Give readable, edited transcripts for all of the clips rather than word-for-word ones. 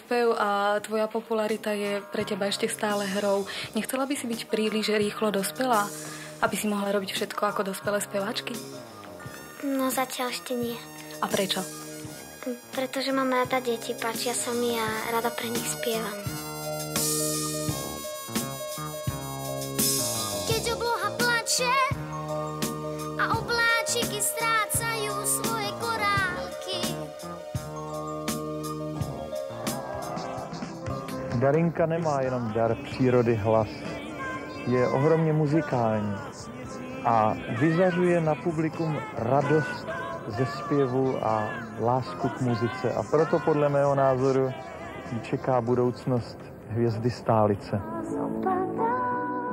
úspev a tvoja popularita je pre teba ešte stále hrou. Nechcela by si byť príliš rýchlo dospelá, aby si mohla robiť všetko ako dospelé speváčky? No zatiaľ ešte nie. A prečo? Pretože mám rada deti, páčia sa mi a rada pre nich spievam. Keď obloha plače a obláčiky strácajú svoje korálky. Darinka nemá jenom dar přírody hlas. Je ohromně muzikální a vyzařuje na publikum radost ze zpěvu a lásku k muzice. A proto podle mého názoru ji čeká budoucnost hvězdy stálice.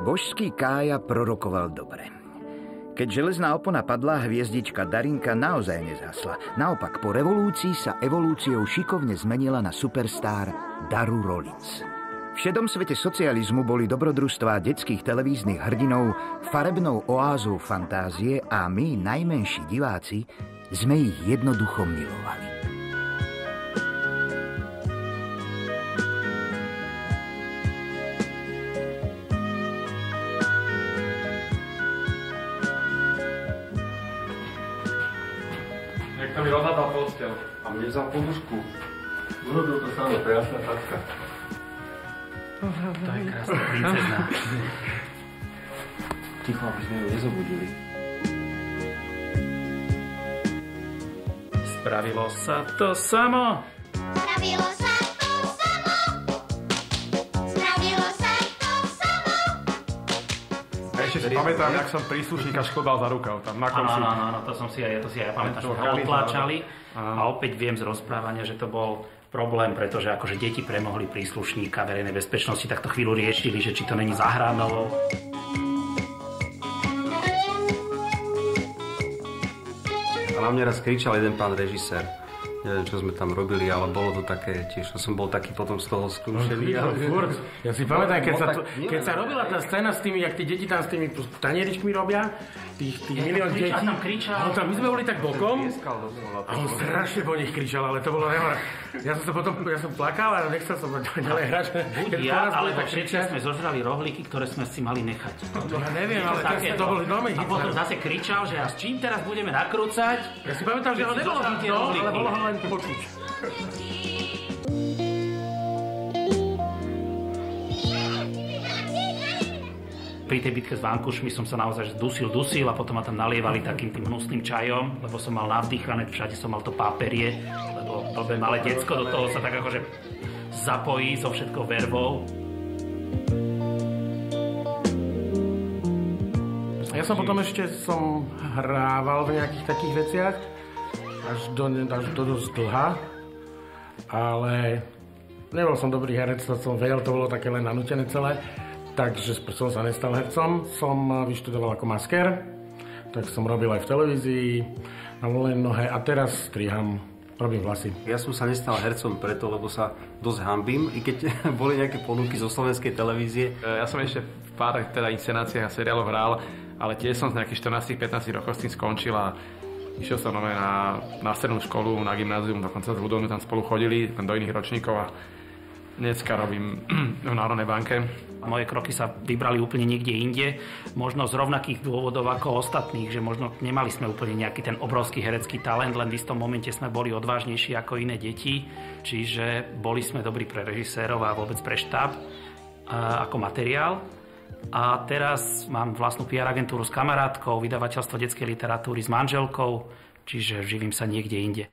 Božský Kája prorokoval dobre. Keď železná opona padla, hviezdička Darinka naozaj nezhasla. Naopak, po revolúcii sa evolúciou šikovne zmenila na superstar Daru Rolic. V šedom svete socializmu boli dobrodružstvá detských televíznych hrdinov farebnou oázou fantázie a my, najmenší diváci, sme ich jednoducho milovali. Niekto mi rozhadal posteľ a mne vzal podušku. Urobil to samé, to je jasná tatka. To je krásna princezna. Ticho, aby sme ju nezobudili. Spravilo sa to samo. Spravilo sa to samo. Spravilo sa to samo. A ešte si pamätám, jak som príslušníka šklbal za rukav tam na konci. Áno, to si ja pamätám, že ho otláčali. A opäť viem z rozprávania, že to bol problém, pretože akože deti premohli príslušníka verejnej bezpečnosti, tak to chvíľu riešili, že či to není za hranou. A na mňa raz kričal jeden pán režisér. Neviem, čo sme tam robili, ale bolo to také, tiež som bol taký potom z toho skúšený. Ja si pamätám, keď sa robila tá scéna s tými, jak tie deti tam s tými tanieričkami robia, tých milión detí. Tam kričal. My sme boli tak bokom a on strašne po nich kričal, ale to bolo nemá. Ja som plakal a nechcel som ďalej hrať. Ja, alebo všetci sme zožrali rohlíky, ktoré sme si mali nechať. No ja neviem, ale to boli normálne. A potom zase kričal, že a s čím teraz budeme nakrúcať? Ja si pamätám, že ho nebolo vidno, ale bolo ho len počuť. Pri tej bitke s Vankušmi som sa naozaj dusil a potom ma tam nalievali takým tým hnusným čajom, lebo som mal navdýchané, všade som mal to páperie, lebo blbé malé decko do toho sa tak akože zapojí so všetkou vervou. Ja som potom ešte hrával v nejakých takých veciach, až do dosť dlhá, ale nebol som dobrý herec, to som vedel, to bolo také len nanútené celé. Takže som sa nestal hercom, som vyštudoval ako masker, tak som robil aj v televízii, na voľné nohe a teraz striham, robím vlasy. Ja som sa nestal hercom preto, lebo sa dosť hanbím, i keď boli nejaké ponuky zo slovenskej televízie. Ja som ešte v pár inscenáciách a seriálov hral, ale tiež som z nejakých 14-15 rokov s tým skončil a išiel som na strednú školu, na gymnázium, dokonca s Ľudom tam spolu chodili, do iných ročníkov a dneska robím v Národnej banke. Moje kroky sa vybrali úplne niekde inde, možno z rovnakých dôvodov ako ostatných, že možno nemali sme úplne nejaký ten obrovský herecký talent, len v istom momente sme boli odvážnejší ako iné deti, čiže boli sme dobrí pre režisérov a vôbec pre štáb ako materiál. A teraz mám vlastnú PR agentúru s kamarátkou, vydavateľstvo detskej literatúry s manželkou, čiže živím sa niekde inde.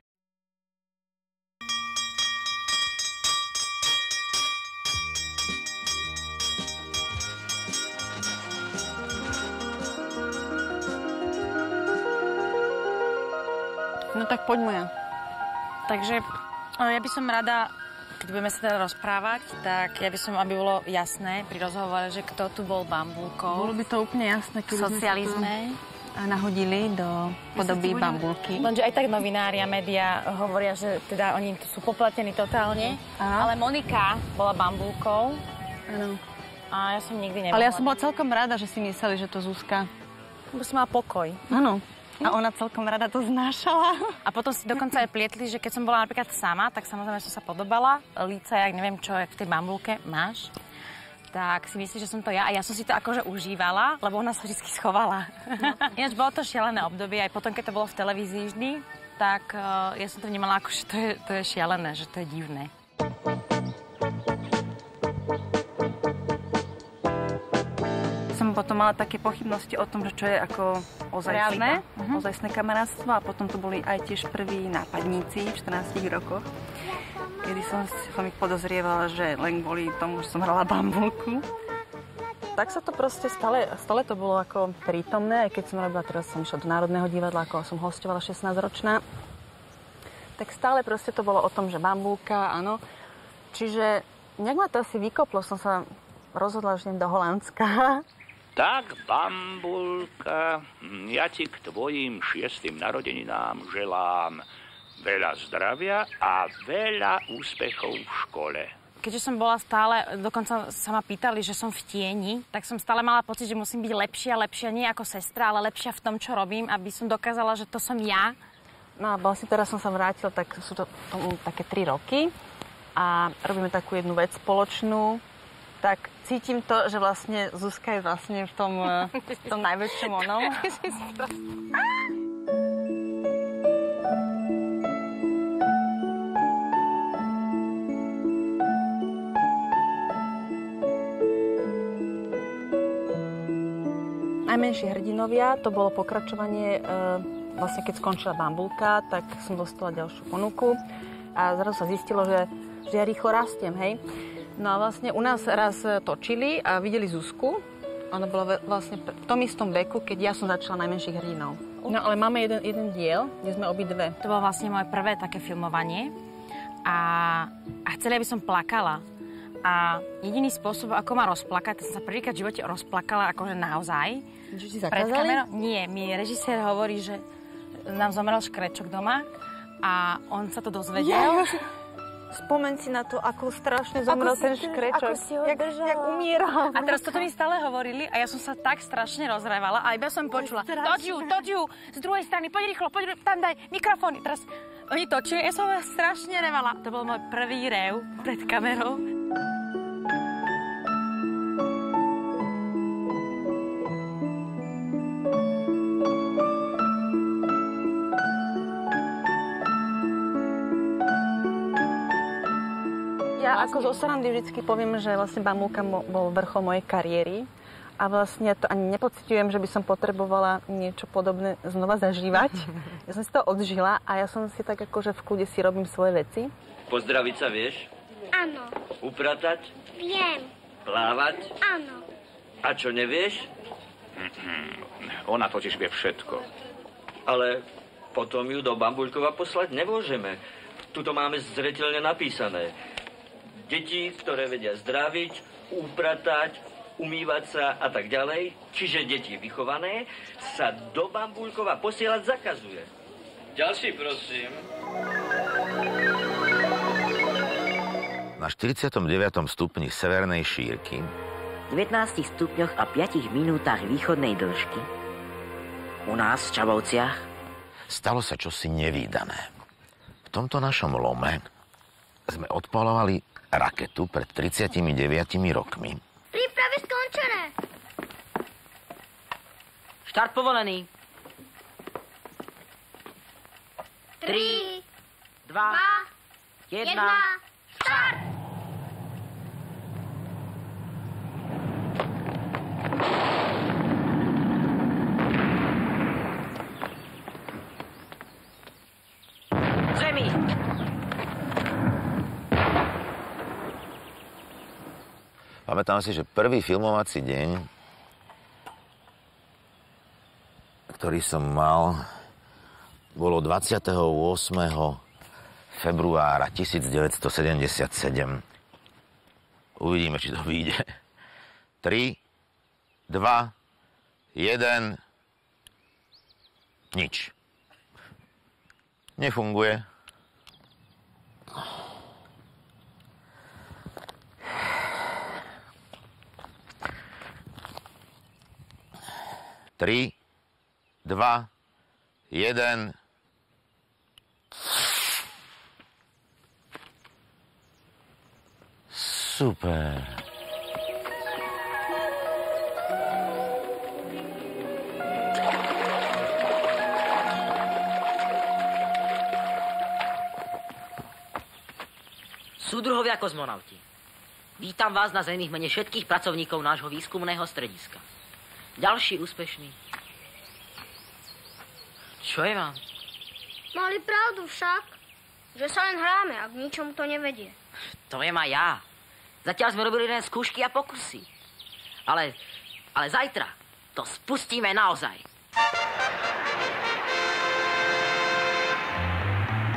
No tak poďme ja. Takže ja by som rada, keď budeme sa teda rozprávať, tak ja by som, aby bolo jasné pri rozhovore, že kto tu bol bambulkou. Bolo by to úplne jasné, keď v socializme a nahodili do podoby bambulky. Lenže aj tak novinári a médiá hovoria, že teda oni sú poplatení totálne. Aha. Ale Monika bola bambulkou. Áno. A ja som nikdy nebola. Ale ja som bola celkom rada, že si mysleli, že to Zuzka. Lebo si mala pokoj. Áno. A ona celkom rada to znášala. A potom si dokonca aj plietli, že keď som bola napríklad sama, tak samozrejme som sa podobala. Líca, jak neviem čo, jak v tej bambulke máš. Tak si myslíš, že som to ja. A ja som si to akože užívala, lebo ona sa vždy schovala. No. Ináč bolo to šialené obdobie, aj potom, keď to bolo v televízii vždy, tak ja som to vnímala ako, že to je šialené, že to je divné. Som potom mala také pochybnosti o tom, že čo je ako ozajstné kamarátstvo, a potom to boli aj tiež prví nápadníci v 14 rokoch, kedy som ich podozrievala, že len kvôli tomu, že som hrala bambulku. Tak sa to proste stále to bolo ako prítomné, aj keď som robila, teraz som išla do Národného divadla, ako som hostovala 16-ročná. Tak stále proste to bolo o tom, že bambulka, áno. Čiže nejak ma to asi vykoplo, som sa rozhodla, že idem do Holandska. Tak, bambulka, ja ti k tvojim 6. narodeninám želám veľa zdravia a veľa úspechov v škole. Keďže som bola stále, dokonca sa ma pýtali, že som v tieni, tak som stále mala pocit, že musím byť lepšia, nie ako sestra, ale lepšia v tom, čo robím, aby som dokázala, že to som ja. No a vlastne teraz som sa vrátila, tak sú to také 3 roky a robíme takú jednu vec spoločnú. Tak cítim to, že vlastne Zuzka je vlastne v tom najväčšom onom. Najmenší hrdinovia, to bolo pokračovanie, vlastne keď skončila bambulka, tak som dostala ďalšiu ponuku a zrazu sa zistilo, že ja rýchlo rastiem, hej. No a vlastne u nás raz točili a videli Zuzku. Ona bola vlastne v tom istom veku, keď ja som začala Najmenších hrdinov. No ale máme jeden diel, kde sme obidve. To bolo vlastne moje prvé také filmovanie a chceli, aby som plakala. A jediný spôsob, ako ma rozplakať, to som sa prvýkrát v živote rozplakala, akože naozaj. Že ti zakázali? Nie, mi režisér hovorí, že nám zomrel škrečok doma a on sa to dozvedel. Spomeň si na to, ako strašne zomrel ten škrečok. Ako si ho držala. Jak umieral. A teraz toto mi stále hovorili a ja som sa tak strašne rozrevala a iba som počula toď ju, z druhej strany, poď rýchlo, tam daj mikrofón. Teraz oni točili, ja som strašne revala. To bol môj prvý rev pred kamerou. Ja ako zo srandy vždycky poviem, že vlastne bambulka bol vrchol mojej kariéry a vlastne to ani nepociťujem, že by som potrebovala niečo podobné znova zažívať. Ja som si to odžila a ja som si tak akože v kľude si robím svoje veci. Pozdraviť sa vieš? Áno. Upratať? Viem. Plávať? Áno. A čo nevieš? Ona totiž vie všetko. Ale potom ju do Bambulkova poslať nemôžeme. Tuto máme zreteľne napísané. Deti, ktoré vedia zdraviť, upratať, umývať sa a tak ďalej, čiže deti vychované, sa do Bambulkova posielať zakazuje. Ďalší, prosím. Na 49. stupni severnej šírky, 19 stupňoch a 5 minútach východnej dĺžky, u nás v Čabovciach, stalo sa čosi nevídané. V tomto našom lome sme odpaľovali raketu pred 39 rokmi. Prípravy skončené. Štart povolený. 3, 2, 1, štart! Zemi! Pamätám si, že prvý filmovací deň, ktorý som mal, bolo 28. februára 1977. Uvidíme, či to vyjde. 3, 2, 1, nič. Nefunguje. Tri, 2, 1. Super. Súdruhovia kozmonauti, vítam vás na Zemi v mene všetkých pracovníkov nášho výskumného strediska. Ďalší úspešný. Čo je vám? Mali pravdu však, že sa len hráme a k ničomu to nevedie. To viem aj ja. Zatiaľ sme robili len skúšky a pokusy. Ale zajtra to spustíme naozaj.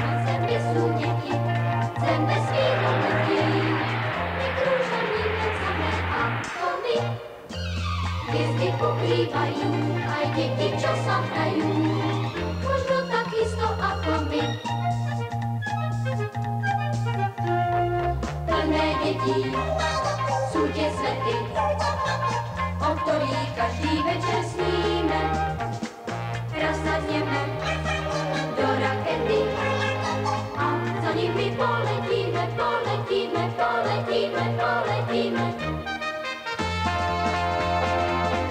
Na Zemi sú deti, zem vesmíru letí. My kružovíme samé atomy. Hviezdy pokrývajú aj deti, čo sa hrajú. Možno takisto ako my. Plné detí sú tie svety, o ktorých každý večer sníme. Raz sadneme do rakety a za nimi poletíme, poletíme, poletíme, poletíme.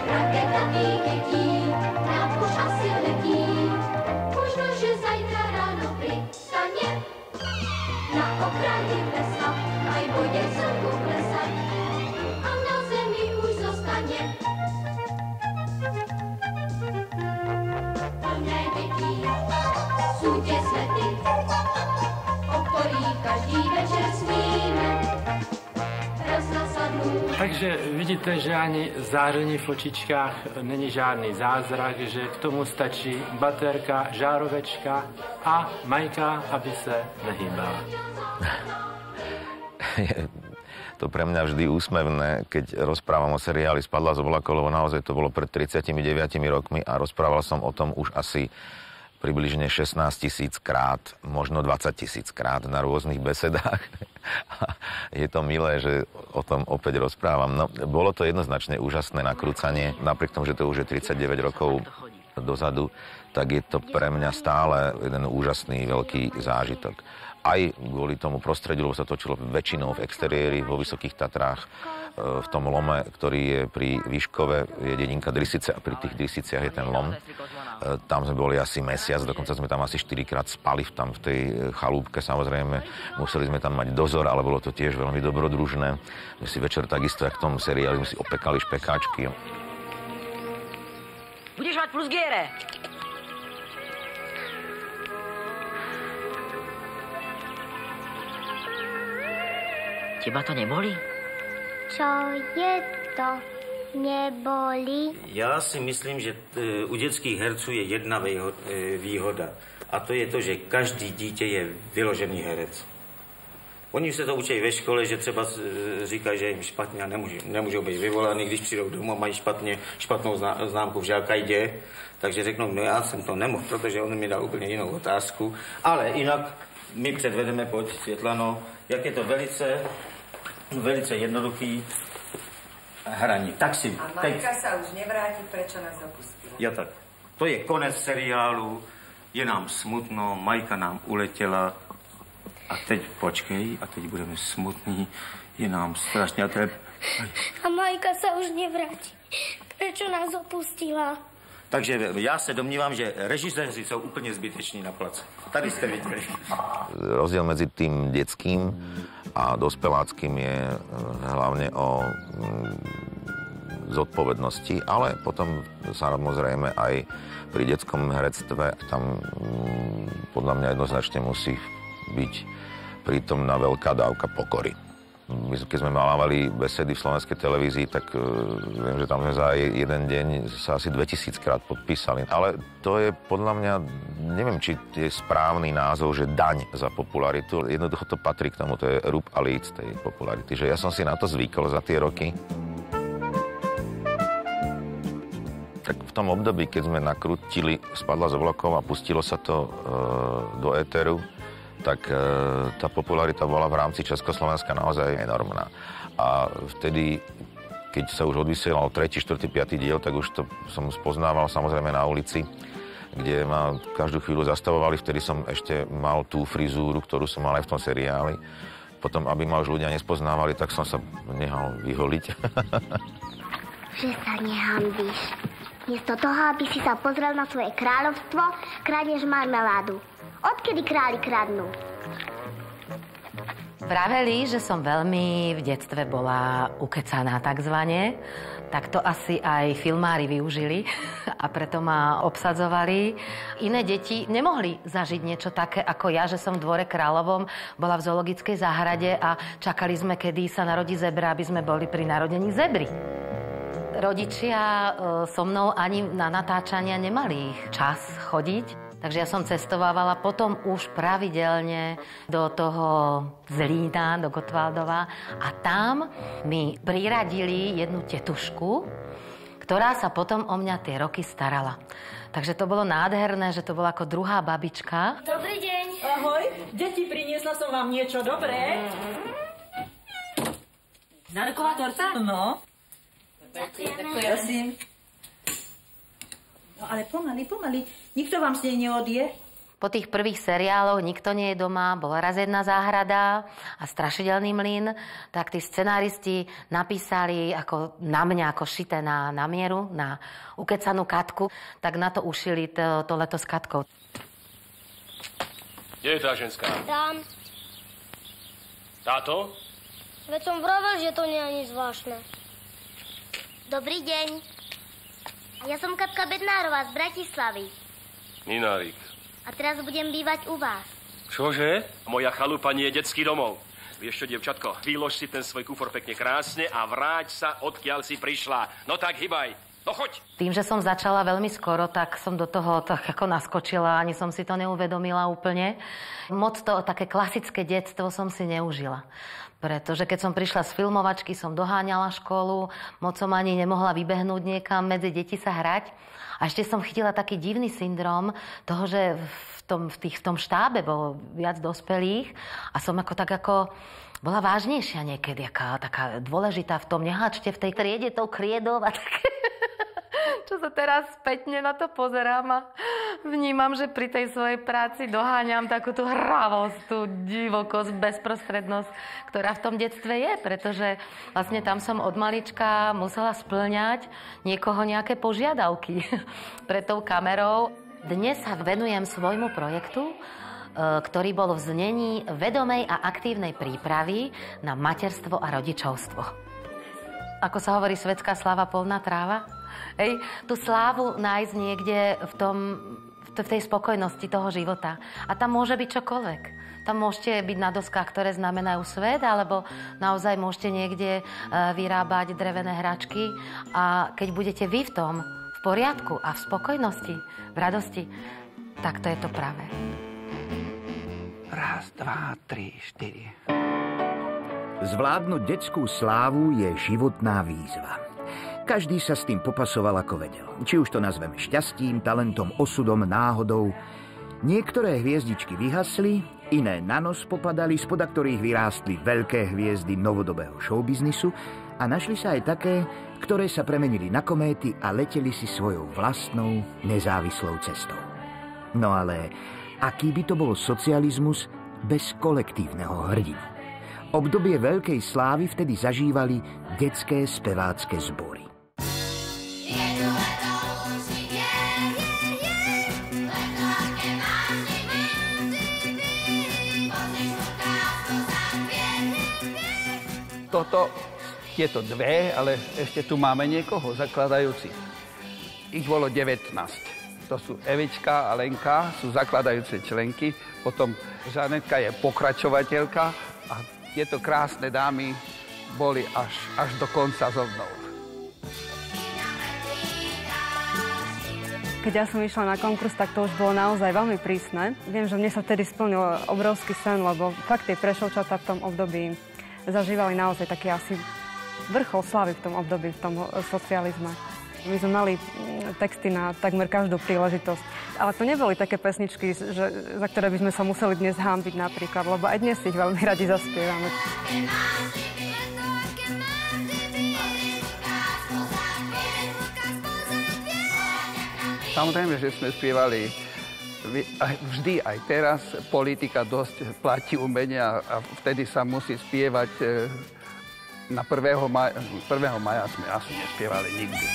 Raketa tých detí nám už asi letí. Možno, že zajtra ráno pristane na okraji lesa, aj bude slnku klesať a na Zemi už zostane. Plné detí sú tie svety, o ktorých každý večer sníme. Raz nasadnú. Takže vidíte, že ani záření v očičkách není žádný zázrak, že k tomu stačí baterka, žárovečka a Majka, aby se nehýbala. Je to pre mňa vždy úsmevné, keď rozprávam o seriáli Spadla z oblakov, lebo naozaj to bolo pred 39 rokmi a rozprával som o tom už asi približne 16 000 krát, možno 20 000 krát na rôznych besedách. Je to milé, že o tom opäť rozprávam. No, bolo to jednoznačne úžasné nakrúcanie, napriek tomu, že to už je 39 rokov dozadu, tak je to pre mňa stále jeden úžasný veľký zážitok. Aj kvôli tomu prostrediu, lebo sa točilo väčšinou v exteriéri, vo Vysokých Tatrách, v tom lome, ktorý je pri Výškove, je dedinka Drisice a pri tých Drisiciach je ten lom. Tam sme boli asi mesiac, dokonca sme tam asi 4-krát spali tam v tej chalúbke, samozrejme. Museli sme tam mať dozor, ale bolo to tiež veľmi dobrodružné. My si večer takisto, jak v tom seriáli, sme si opekali špekáčky. Budeš mať plus giere. Teba to neboli? Čo je to? Neboli? Ja si myslím, že u detských herců je jedna výhoda. A to je to, že každý dítě je vyložený herec. Oni se to učí ve škole, že třeba říkají, že jim špatně a nemůžou být vyvolaný, když přijdou domů a mají špatnou známku v žákajdě. Takže řeknou, no já jsem to nemohl, protože on mi dal úplně jinou otázku. Ale jinak my předvedeme, pojď Světlano, jak je to velice jednoduchý hraní. Tak si... A Majka sa už nevráti, prečo nás opustila. Ja tak. To je konec seriálu, je nám smutno, Majka nám uletěla a teď počkej, a teď budeme smutní, je nám strašně... A Majka sa už nevráti, prečo nás opustila. Takže já se domnívám, že režiséři jsou úplně zbyteční na place. Tady jste viděli. Rozdiel medzi tým detským a dospeláckým je hlavne o zodpovednosti, ale potom samozrejme aj pri detskom herectve tam podľa mňa jednoznačne musí byť prítomná veľká dávka pokory. Keď sme malávali besedy v slovenskej televízii, tak viem, že tam sme za jeden deň sa asi 2000 krát podpísali. Ale to je podľa mňa, neviem, či je správny názov, že daň za popularitu. Jednoducho to patrí k tomu, to je rub a líc tej popularity. Že ja som si na to zvykol za tie roky. Tak v tom období, keď sme nakrútili Spadla z oblakov a pustilo sa to do éteru, tak tá popularita bola v rámci Československa naozaj enormná. A vtedy, keď sa už odvysielal 3., 4., 5. diel, tak už to som spoznával samozrejme na ulici, kde ma každú chvíľu zastavovali, vtedy som ešte mal tú frizúru, ktorú som mal aj v tom seriáli. Potom, aby ma už ľudia nespoznávali, tak som sa nehal vyholiť. Že sa nehambíš. Miesto toho, aby si sa pozrel na svoje kráľovstvo, kradneš marmeládu. Odkedy králi kradnú? Vraveli, že som veľmi v detstve bola ukecaná takzvané, tak to asi aj filmári využili a preto ma obsadzovali. Iné deti nemohli zažiť niečo také ako ja, že som v Dvore Kráľovom bola v zoologickej záhrade a čakali sme, kedy sa narodí zebra, aby sme boli pri narodení zebry. Rodičia so mnou ani na natáčania nemali čas chodiť. Takže ja som cestovávala potom už pravidelne do toho Zlína, do Gottwaldova a tam mi priradili jednu tetušku, ktorá sa potom o mňa tie roky starala. Takže to bolo nádherné, že to bola ako druhá babička. Dobrý deň. Ahoj. Deti, priniesla som vám niečo dobré. Narková torta? No. Ďakujeme. Prosím. No ale pomaly. Nikto vám s nej neodje? Po tých prvých seriáloch Nikto nie je doma, bola raz jedna záhrada a Strašidelný mlyn, tak tí scenáristi napísali ako na mňa, ako šité na mieru, na ukecanú Katku, tak na to ušili to leto s Katkou. Kde je tá ženská? Tam. Táto? Veď som vravel, že to nie je ani zvláštne. Dobrý deň. Ja som Katka Bednárová z Bratislavy. Ninárik. A teraz budem bývať u vás. Čože? Moja chalupa nie je detský domov. Vieš čo, dievčatko, vylož si ten svoj kufor pekne krásne a vráť sa, odkiaľ si prišla. No tak hybaj, no choď. Tým, že som začala veľmi skoro, tak som do toho tak ako naskočila, ani som si to neuvedomila úplne. Moc to také klasické detstvo som si neužila. Pretože keď som prišla z filmovačky, som doháňala školu, moc som ani nemohla vybehnúť niekam medzi deti sa hrať. A ešte som chytila taký divný syndrom toho, že v tom štábe bolo viac dospelých a som bola vážnejšia niekedy, taká dôležitá v tom, neháčte v tej triede tou kriedou a tak. Čo sa teraz spätne na to pozerám a vnímam, že pri tej svojej práci doháňam takú tú hravosť, tú divokosť, bezprostrednosť, ktorá v tom detstve je, pretože vlastne tam som od malička musela spĺňať niekoho nejaké požiadavky pred tou kamerou. Dnes sa venujem svojmu projektu, ktorý bol v znení vedomej a aktívnej prípravy na materstvo a rodičovstvo. Ako sa hovorí, svetská sláva, polná tráva. Hej, tú slávu nájsť niekde v tej spokojnosti toho života. A tam môže byť čokoľvek. Tam môžete byť na doskách, ktoré znamenajú svet, alebo naozaj môžete niekde vyrábať drevené hračky. A keď budete vy v tom, v poriadku a v spokojnosti, v radosti, tak to je to práve. Raz, dva, tri, štyri. Zvládnuť detskú slávu je životná výzva. Každý sa s tým popasoval ako vedel. Či už to nazveme šťastím, talentom, osudom, náhodou. Niektoré hviezdičky vyhasli, iné na nos popadali, spoda ktorých vyrástli veľké hviezdy novodobého showbiznisu a našli sa aj také, ktoré sa premenili na kométy a leteli si svojou vlastnou, nezávislou cestou. No ale aký by to bol socializmus bez kolektívneho hrdinu? Obdobie veľkej slávy vtedy zažívali detské spevácké zbory. Tieto dve, ale ešte tu máme niekoho zakladajúci. Ich bolo 19. To sú Evička a Lenka, sú zakladajúce členky. Potom Žanetka je pokračovateľka a tieto krásne dámy boli až do konca so mnou. Keď ja som išla na konkurs, tak to už bolo naozaj veľmi prísne. Viem, že mne sa vtedy splnil obrovský sen, lebo fakt tie Prešovčatá v tom období zažívali naozaj taký asi vrchol slávy v tom období, v tom socializme. My sme mali texty na takmer každú príležitosť. Ale to neboli také pesničky, za ktoré by sme sa museli dnes hanbiť napríklad, lebo aj dnes ich veľmi radi zaspievame. Samozrejme, že sme spievali vždy, aj teraz. Politika dosť platí umenia a vtedy sa musí spievať. Na 1. maja sme asi nespievali nikdy.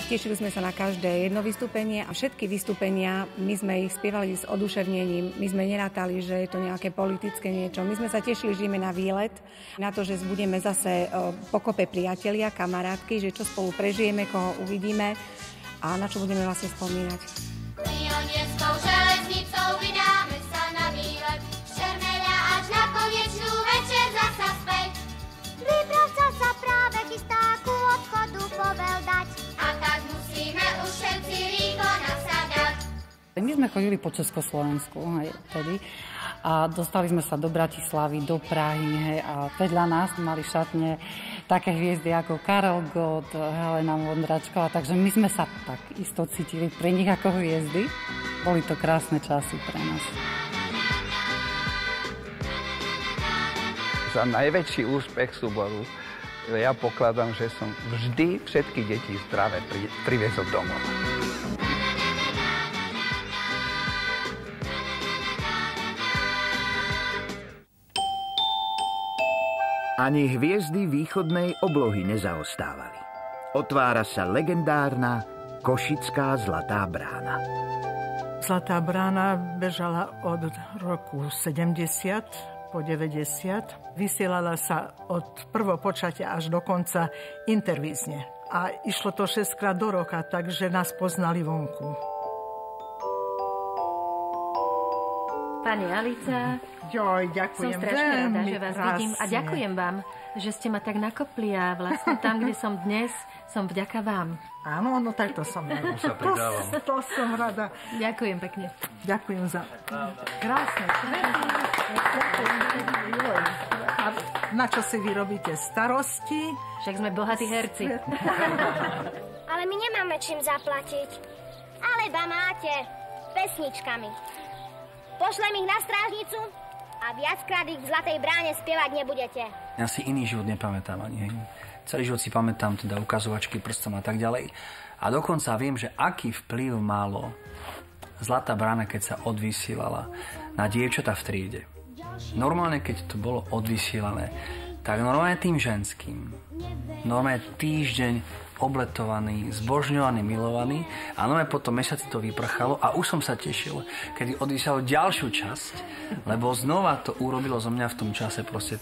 Tešili sme sa na každé jedno vystúpenie a všetky vystúpenia, my sme ich spievali s oduševnením. My sme nerátali, že je to nejaké politické niečo. My sme sa tešili, že ideme na výlet, na to, že budeme zase pokope priatelia, kamarátky, že čo spolu prežijeme, koho uvidíme a na čo budeme vlastne spomínať. Pionierskou železnicou vydáme sa na výlet, Šermeľa až na konečnú večer zasa späť. Výpravca sa práve chystá ku odchodu povel dať, a tak musíme už všetci rýchlo nasadať. My sme chodili po Československu, hej, vtedy, a dostali sme sa do Bratislavy, do Prahy, hej, a vedľa nás mali šatne také hviezdy ako Karel Gott, Helena Vondračková, takže my sme sa tak isto cítili pre nich ako hviezdy. Boli to krásne časy pre nás. Za najväčší úspech súboru ja pokladám, že som vždy všetky deti zdravé priviezol domov. Ani hviezdy východnej oblohy nezaostávali. Otvára sa legendárna Košická Zlatá brána. Zlatá brána bežala od roku 70 po 90. Vysielala sa od prvopočatia až do konca intervízne. A išlo to 6-krát do roka, takže nás poznali vonku. Pani Alica, ďakujem. som strašne rada, že vás vidím a ďakujem vám, že ste ma tak nakopli a vlastne tam, kde som dnes, som vďaka vám. Áno, no tak to som rada. To som rada. Ďakujem pekne. Ďakujem za krásne. A na čo si vy robíte starosti? Však sme bohatí herci. Ale my nemáme čím zaplatiť. Ale ba máte. Pesničkami. Pošlem ich na strážnicu a viackrát ich v Zlatej bráne spievať nebudete. Ja si iný život nepamätám ani. Celý život si pamätám teda ukazovačky prstom a tak ďalej. A dokonca viem, že aký vplyv malo Zlatá brána, keď sa odvysielala na dievčatá v triede. Normálne, keď to bolo odvysielané, tak normálne tým ženským, normálne týždeň obletovaný, zbožňovaný, milovaný a normálne potom mesiaci to vyprchalo a už som sa tešil, kedy odvysielalo ďalšiu časť, lebo znova to urobilo zo mňa v tom čase proste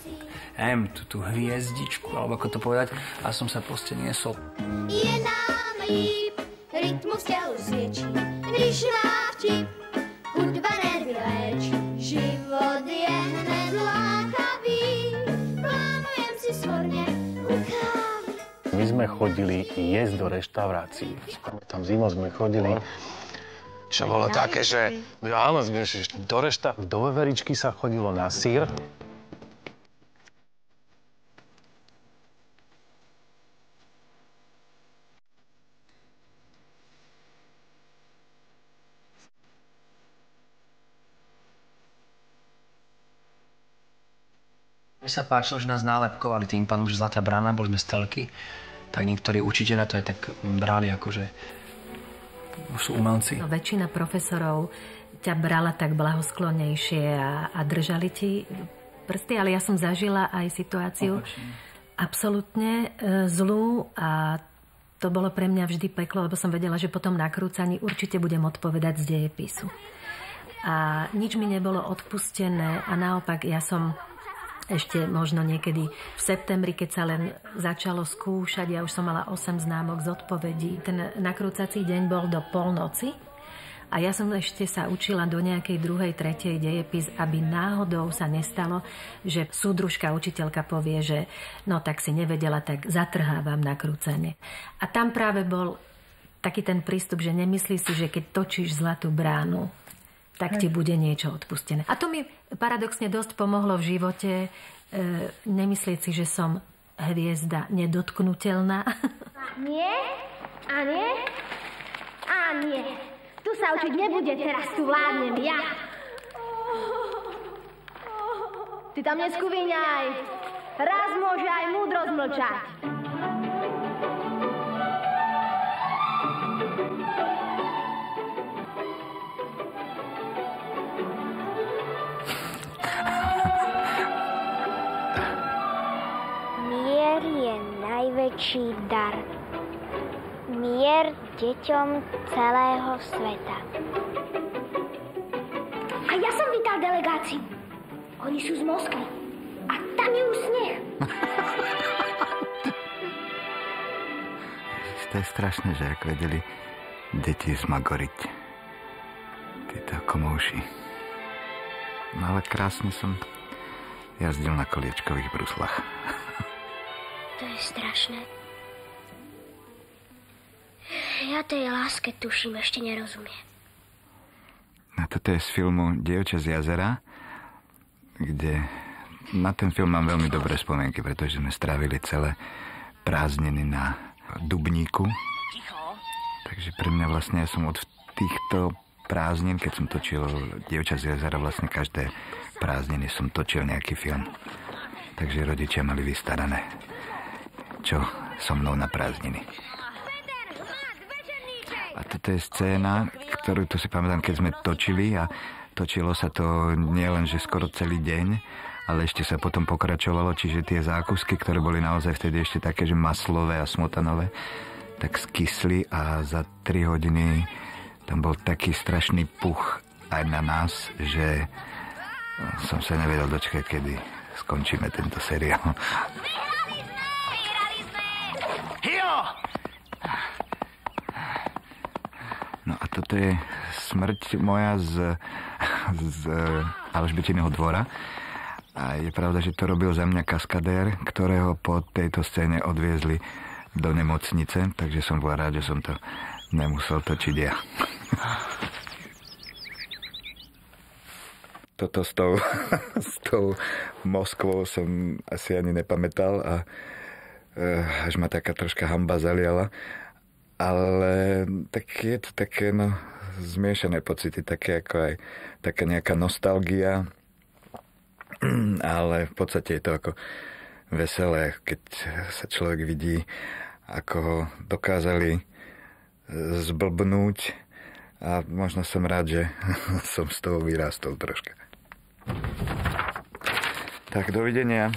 tú hviezdičku, alebo ako to povedať, a som sa proste niesol. Je nám líp, rytmus tělu svědčí, když návčí, hudba nervy léčí, život je hned lákavý, plánujem si svorně u kávy. My sme chodili jesť do reštaurácií. Tam zimou sme chodili. Čo bolo také, že áno, do veveričky sa chodilo na syr. Mne sa páčilo, že nás nálepkovali tým pánom, že Zlatá brána, boli sme z telky, tak niektorí učiteľia to aj tak brali ako, že sú umelci. No, väčšina profesorov ťa brala tak blahosklonnejšie a držali ti prsty, ale ja som zažila aj situáciu absolútne zlú a to bolo pre mňa vždy peklo, lebo som vedela, že potom na krúcaní určite budem odpovedať z dejepisu. A nič mi nebolo odpustené a naopak ja som ešte možno niekedy v septembri, keď sa len začalo skúšať, ja už som mala 8 známok z odpovedí. Ten nakrúcací deň bol do polnoci a ja som ešte sa učila do nejakej 2., 3. dejepis, aby náhodou sa nestalo, že súdružka, učiteľka povie, že no tak si nevedela, tak zatrhávam nakrúcanie. A tam práve bol taký ten prístup, že nemyslí si, že keď točíš Zlatú bránu, tak ti bude niečo odpustené. A to mi paradoxne dosť pomohlo v živote nemyslieť si, že som hviezda nedotknutelná. Nie, a nie, a nie. Tu sa učiť nebude, teraz tu vládnem ja. Ty tam neskúviňaj. Raz môže aj múdrosť mlčať. najväčší dar. Mier deťom celého sveta. A ja som vítal delegáciu. Oni sú z Moskvy. A tam je už sneh. To je strašné, že ak vedeli deti zmagoriť títo komouši. No ale krásne som jazdil na koliečkových bruslách. To je strašné. Ja tej láske, tuším, ešte nerozumiem. A toto je z filmu Dievča z jazera, kde na ten film mám veľmi dobré spomienky, pretože sme strávili celé prázdniny na Dubníku. Takže pre mňa vlastne, ja som od týchto prázdnin, keď som točil Dievča z jazera, vlastne každé prázdniny som točil nejaký film. Takže rodičia mali vystarané, čo so mnou na prázdniny. A toto je scéna, ktorú tu si pamätám, keď sme točili a točilo sa to nielen, že skoro celý deň, ale ešte sa potom pokračovalo, čiže tie zákusky, ktoré boli naozaj vtedy ešte také, že maslové a smotanové, tak skysli a za 3 hodiny tam bol taký strašný puch aj na nás, že som sa nevedel dočkať, kedy skončíme tento seriál. No a toto je smrť moja z Alžbetiného dvora. A je pravda, že to robil za mňa kaskadér, ktorého po tejto scéne odviezli do nemocnice, takže som bol rád, že som to nemusel točiť ja. Toto s tou Moskvou som asi ani nepamätal a až ma taká troška hanba zaliala. Ale tak je to také, zmiešané pocity, také ako aj taká nejaká nostalgia, ale v podstate je to ako veselé, keď sa človek vidí, ako ho dokázali zblbnúť a možno som rád, že som z toho vyrástol troška. Tak dovidenia.